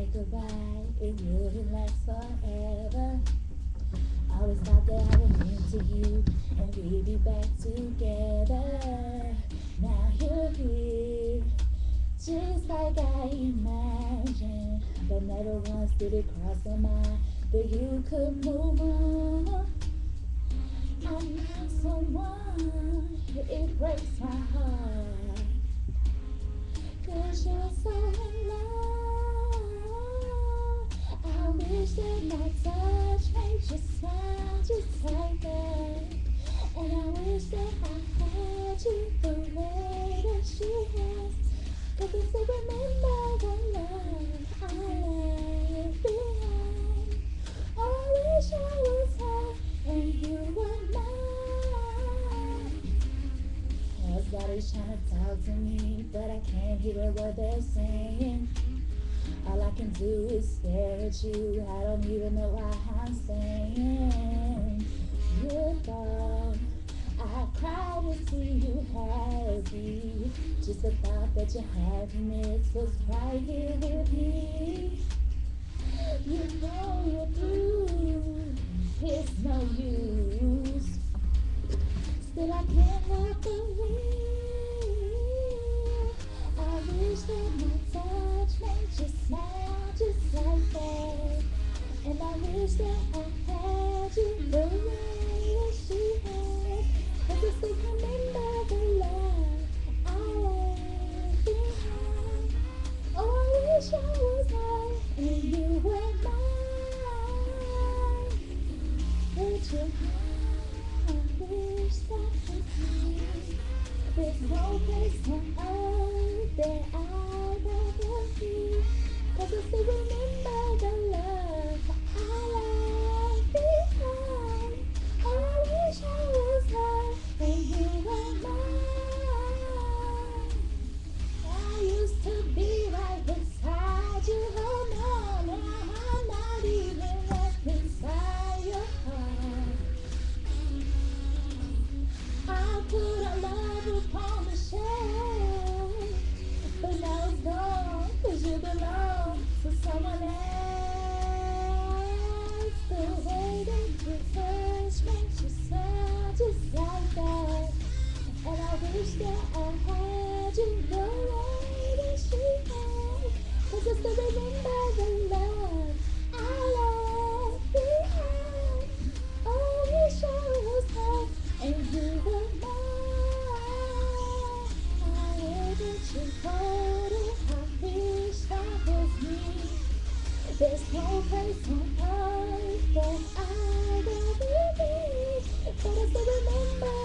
said goodbye, it wouldn't last forever. Always thought that I would into you and we'd be back together. Now you're here, just like I imagined. But never once did it cross my mind that you could move on. I need someone, it breaks my heart. Cause you're so in love. I wish that my touch made you smile just like that. And I wish that I had you the way that she has. Cause I still remember the love I left behind. Oh, I wish I was her and you were mine. Everybody's trying to talk to me, but I can't hear what they're saying. All I can do is stare at you. I don't even know why I'm staying. You thought I cried to see you happy. Just the thought that your happiness was right here with me. You know you're through. It's no use. Still I can't walk away. I wish that my touch made you smile just like that. And I wish that I had you the way that she had. Cause I still remember the love I left behind. Oh, I wish I was her and you were mine. Would you I wish that was me. There's no place on earth that I'd rather be. Cause I still remember the love I left behind. Oh, I wish I was her and you were mine. I used to be right beside you, oh no, now I'm not even left inside your heart. I put our love upon the shelf, but now it's gone, cause you belong to someone else. The way that you touch makes you smile just like that. And I wish that I had you the way that she had. Cause I still remember the love I left behind. Oh, I wish I was her and you were mine. I know that you hold it, I wish that was me. There's no place on earth that I'd rather be. But I still remember